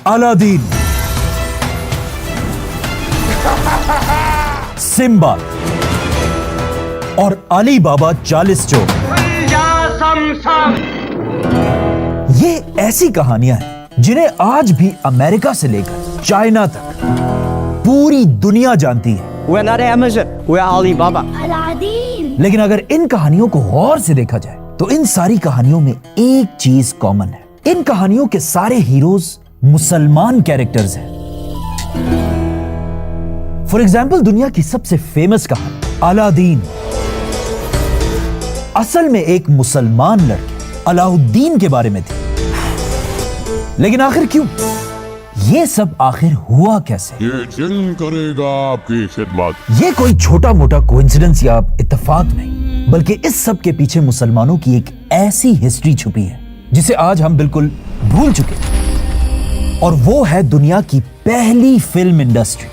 Aladdin, Simba और अली बाबा 40 चोर। ये ऐसी कहानियां हैं जिन्हें आज भी अमेरिका से लेकर चाइना तक पूरी दुनिया जानती है। We're not Amazon, we're Alibaba. लेकिन अगर इन कहानियों को गौर से देखा जाए तो इन सारी कहानियों में एक चीज कॉमन है। इन कहानियों के सारे हीरोज मुसलमान कैरेक्टर्स हैं। फॉर एग्जाम्पल, दुनिया की सबसे फेमस कहानी अलादीन असल में एक मुसलमान लड़के अलाउद्दीन के बारे में थी। लेकिन आखिर क्यों? ये सब आखिर हुआ कैसे? ये जिन करेगा आपकी खिदमत। ये कोई छोटा मोटा कोइंसिडेंस या इत्तेफाक नहीं, बल्कि इस सब के पीछे मुसलमानों की एक ऐसी हिस्ट्री छुपी है जिसे आज हम बिल्कुल भूल चुके हैं। और वो है दुनिया की पहली फिल्म इंडस्ट्री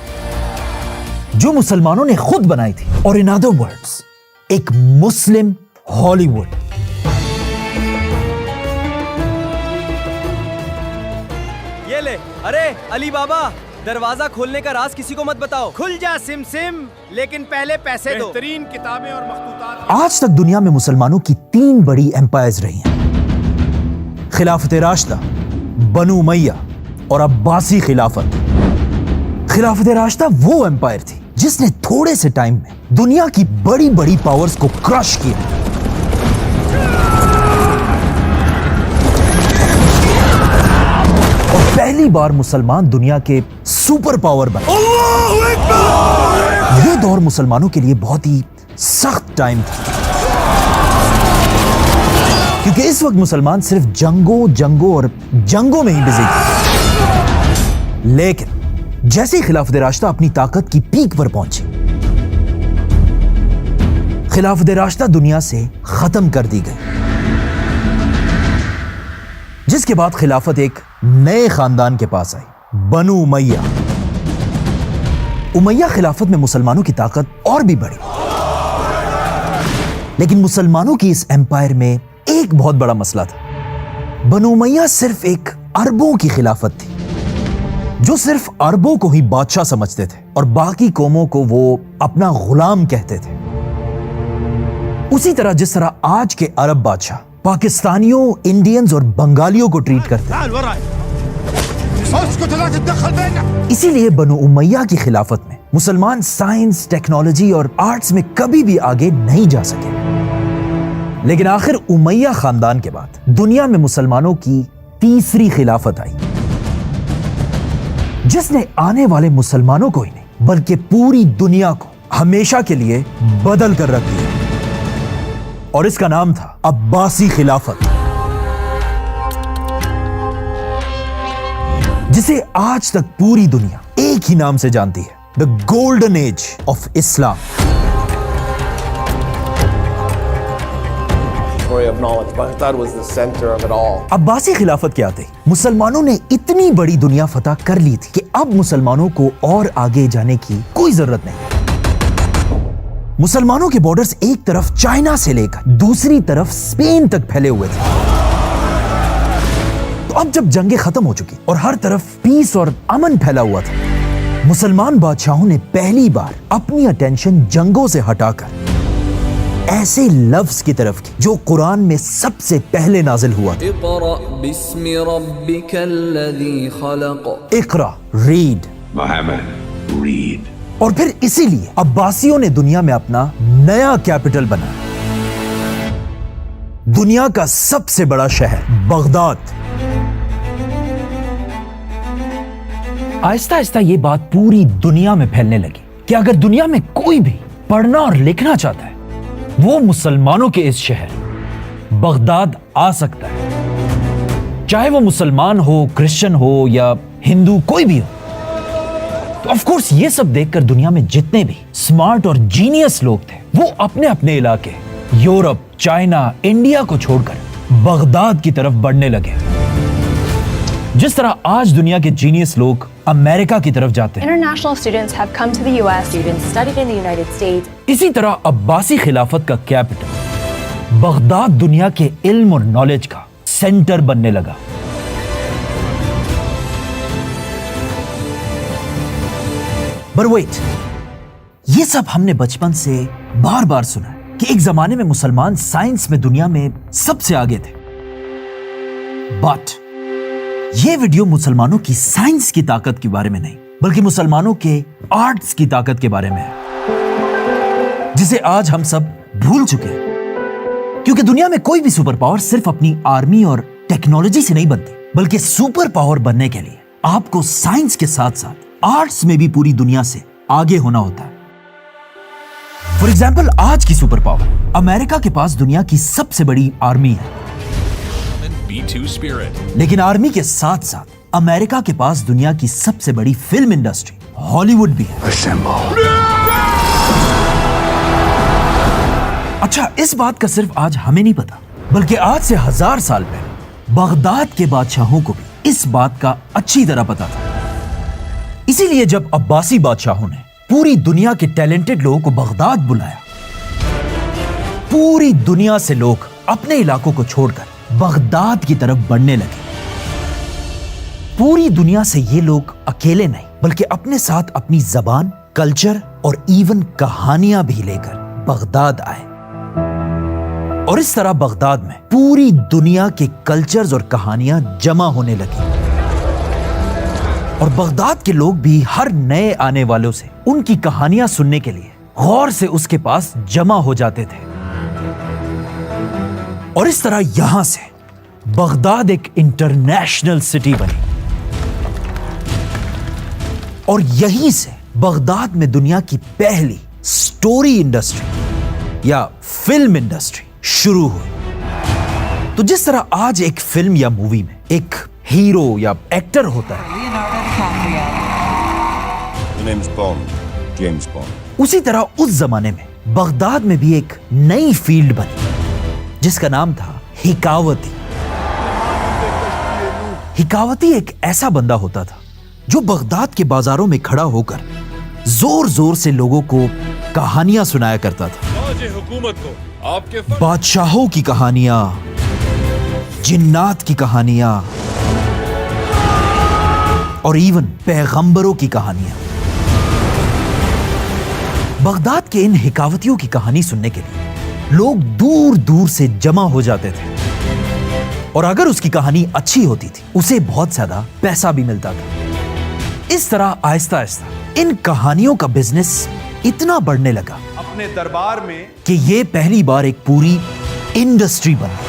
जो मुसलमानों ने खुद बनाई थी, और इन अदर वर्ड्स एक मुस्लिम हॉलीवुड। ये ले। अरे अली बाबा, दरवाजा खोलने का राज किसी को मत बताओ। खुल जा सिम सिम, लेकिन पहले पैसे दो। बेहतरीन किताबें और मखतूतात। आज तक दुनिया में मुसलमानों की 3 बड़ी एम्पायर्स रही हैं: खिलाफत राशिदा, बनु उमैया और अब्बासी खिलाफत। खिलाफत राशिदा वो एम्पायर थी जिसने थोड़े से टाइम में दुनिया की बड़ी बड़ी पावर्स को क्रश किया। और पहली बार मुसलमान दुनिया के सुपर पावर बने। ये दौर मुसलमानों के लिए बहुत ही सख्त टाइम था, क्योंकि इस वक्त मुसलमान सिर्फ जंगों और जंगों में ही बिजी थे। लेकिन जैसे ही खिलाफत राशिदा अपनी ताकत की पीक पर पहुंची, खिलाफत राशिदा दुनिया से खत्म कर दी गई, जिसके बाद खिलाफत एक नए खानदान के पास आई, बनु उमैया। उमैया खिलाफत में मुसलमानों की ताकत और भी बढ़ी। लेकिन मुसलमानों की इस एम्पायर में एक बहुत बड़ा मसला था। बनु उमैया सिर्फ एक अरबों की खिलाफत थी, जो सिर्फ अरबों को ही बादशाह समझते थे और बाकी कौमों को वो अपना गुलाम कहते थे। उसी तरह जिस तरह आज के अरब बादशाह पाकिस्तानियों, इंडियंस और बंगालियों को ट्रीट करते हैं, इसीलिए बनु उमैया की खिलाफत में मुसलमान साइंस, टेक्नोलॉजी और आर्ट्स में कभी भी आगे नहीं जा सके। लेकिन आखिर उमैया खानदान के बाद दुनिया में मुसलमानों की तीसरी खिलाफत आई, जिसने आने वाले मुसलमानों को ही नहीं बल्कि पूरी दुनिया को हमेशा के लिए बदल कर रख दिया। और इसका नाम था अब्बासी खिलाफत, जिसे आज तक पूरी दुनिया एक ही नाम से जानती है, the golden age of Islam. Of knowledge. Baghdad was the center of it all. Abbasi खिलाफत के आते ही मुसलमानों ने इतनी बड़ी दुनिया फतह कर ली थी कि अब मुसलमानों को और आगे जाने की कोई जरूरत नहीं। मुसलमानों के बॉर्डर्स एक तरफ चाइना से लेकर दूसरी तरफ स्पेन तक फैले हुए थे। तो अब जब जंगें खत्म हो चुकी और हर तरफ पीस और अमन फैला हुआ था, मुसलमान बादशाहों ने पहली बार अपनी अटेंशन जंगों से हटाकर ऐसे लफ्ज की तरफ की जो कुरान में सबसे पहले नाजिल हुआ था। इक़रा, रीड। मोहम्मद, रीड। और फिर इसीलिए अब्बासियों ने दुनिया में अपना नया कैपिटल बनाया, दुनिया का सबसे बड़ा शहर बगदाद। आहिस्ता आहिस्ता ये बात पूरी दुनिया में फैलने लगी कि अगर दुनिया में कोई भी पढ़ना और लिखना चाहता है, वो मुसलमानों के इस शहर बगदाद आ सकता है, चाहे वो मुसलमान हो, क्रिश्चियन हो या हिंदू, कोई भी हो। तो ऑफ कोर्स ये सब देखकर दुनिया में जितने भी स्मार्ट और जीनियस लोग थे, वो अपने अपने इलाके यूरोप, चाइना, इंडिया को छोड़कर बगदाद की तरफ बढ़ने लगे। जिस तरह आज दुनिया के जीनियस लोग अमेरिका की तरफ जाते हैं, International students have come to the US. Students studied in the United States. इसी तरह अब्बासी खिलाफत का कैपिटल बगदाद दुनिया के इल्म और नॉलेज का सेंटर बनने लगा। But wait, ये सब हमने बचपन से बार बार सुना है कि एक जमाने में मुसलमान साइंस में दुनिया में सबसे आगे थे। बट ये वीडियो मुसलमानों की साइंस की ताकत के बारे में नहीं, बल्कि मुसलमानों के आर्ट्स की ताकत के बारे में है, जिसे आज हम सब भूल चुके हैं। क्योंकि दुनिया में कोई भी सुपर पावर सिर्फ अपनी आर्मी और टेक्नोलॉजी से नहीं बनती, बल्कि सुपर पावर बनने के लिए आपको साइंस के साथ साथ आर्ट्स में भी पूरी दुनिया से आगे होना होता है। फॉर एग्जाम्पल, आज की सुपर पावर अमेरिका के पास दुनिया की सबसे बड़ी आर्मी है, B2 Spirit. लेकिन आर्मी के साथ साथ अमेरिका के पास दुनिया की सबसे बड़ी फिल्म इंडस्ट्री हॉलीवुड भी है। अच्छा, इस बात का सिर्फ आज हमें नहीं पता, बल्कि आज से 1000 साल पहले बगदाद के बादशाहों को भी इस बात का अच्छी तरह पता था। इसीलिए जब अब्बासी बादशाहों ने पूरी दुनिया के टैलेंटेड लोगों को बगदाद बुलाया, पूरी दुनिया से लोग अपने इलाकों को छोड़कर बगदाद की तरफ बढ़ने लगे। पूरी दुनिया से ये लोग अकेले नहीं, बल्कि अपने साथ अपनी जबान, कल्चर और इवन कहानियां भी लेकर बगदाद आए। और इस तरह बगदाद में पूरी दुनिया के कल्चर्स और कहानियां जमा होने लगी। और बगदाद के लोग भी हर नए आने वालों से उनकी कहानियां सुनने के लिए गौर से उसके पास जमा हो जाते थे। और इस तरह यहां से बगदाद एक इंटरनेशनल सिटी बनी। और यहीं से बगदाद में दुनिया की पहली स्टोरी इंडस्ट्री या फिल्म इंडस्ट्री शुरू हुई। तो जिस तरह आज एक फिल्म या मूवी में एक हीरो या एक्टर होता है, The name's Bond, James Bond. उसी तरह उस जमाने में बगदाद में भी एक नई फील्ड बनी जिसका नाम था हिकावती। हिकावती एक ऐसा बंदा होता था जो बगदाद के बाजारों में खड़ा होकर जोर जोर से लोगों को कहानियां सुनाया करता था। हुकूमत को आपके बादशाहों की कहानियां, जिन्नात की कहानियां और इवन पैगंबरों की कहानियां। बगदाद के इन हिकावतियों की कहानी सुनने के लिए लोग दूर दूर से जमा हो जाते थे। और अगर उसकी कहानी अच्छी होती थी, उसे बहुत ज्यादा पैसा भी मिलता था। इस तरह आहिस्ता आहिस्ता इन कहानियों का बिजनेस इतना बढ़ने लगा अपने दरबार में कि ये पहली बार एक पूरी इंडस्ट्री बन गई।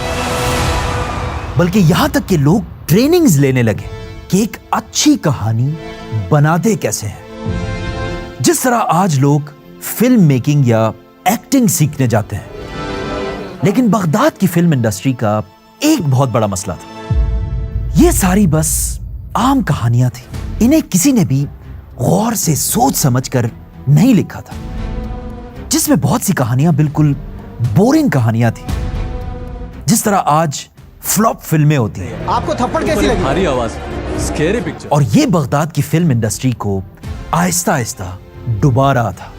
बल्कि यहां तक कि लोग ट्रेनिंग्स लेने लगे कि एक अच्छी कहानी बनाते कैसे हैं। जिस तरह आज लोग फिल्म मेकिंग या एक्टिंग सीखने जाते हैं, लेकिन बगदाद की फिल्म इंडस्ट्री का एक बहुत बड़ा मसला था। ये सारी बस आम कहानियां थी। इन्हें किसी ने भी गौर से सोच समझकर नहीं लिखा था, जिसमें बहुत सी कहानियां बिल्कुल बोरिंग कहानियां थी। जिस तरह आज फ्लॉप फिल्में होती हैं। आपको थप्पड़ कैसी लगी? भारी आवाज, स्केरी पिक्चर। और ये बगदाद की फिल्म इंडस्ट्री को आहिस्ता आहिस्ता डुबा रहा था।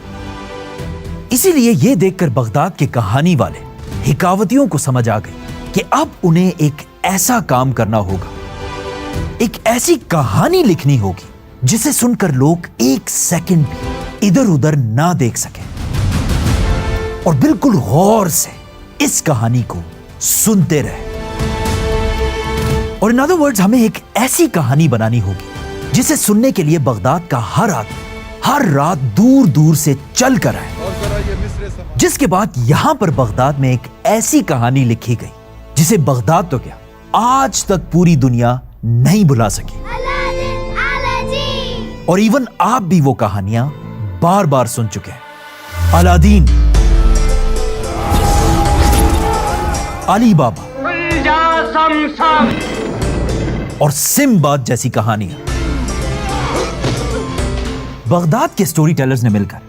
इसीलिए ये देखकर बगदाद के कहानी वाले हिकावतियों को समझ आ गई कि अब उन्हें एक ऐसा काम करना होगा, एक ऐसी कहानी लिखनी होगी जिसे सुनकर लोग एक सेकंड भी इधर उधर ना देख सके और बिल्कुल गौर से इस कहानी को सुनते रहे। और इन अदर वर्ड्स, हमें एक ऐसी कहानी बनानी होगी जिसे सुनने के लिए बगदाद का हर रात दूर दूर से चल कर आए। जिसके बाद यहां पर बगदाद में एक ऐसी कहानी लिखी गई जिसे बगदाद तो क्या, आज तक पूरी दुनिया नहीं भुला सकी। और इवन आप भी वो कहानियां बार बार सुन चुके हैं। अलादीन, अली बाबा और सिम्बाद जैसी कहानियां। बगदाद के स्टोरी टेलर्स ने मिलकर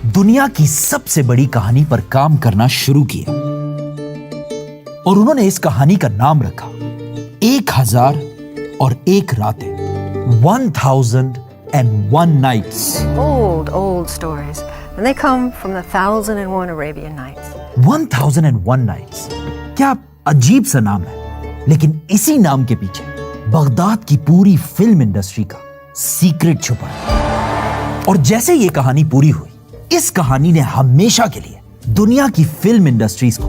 दुनिया की सबसे बड़ी कहानी पर काम करना शुरू किया और उन्होंने इस कहानी का नाम रखा 1001 रातें, 1001 nights. Old stories. And they come from the 1001 Arabian Nights. 1001 nights. क्या अजीब सा नाम है, लेकिन इसी नाम के पीछे बगदाद की पूरी फिल्म इंडस्ट्री का सीक्रेट छुपा है। और जैसे ये कहानी पूरी हुई, इस कहानी ने हमेशा के लिए दुनिया की फिल्म इंडस्ट्रीज को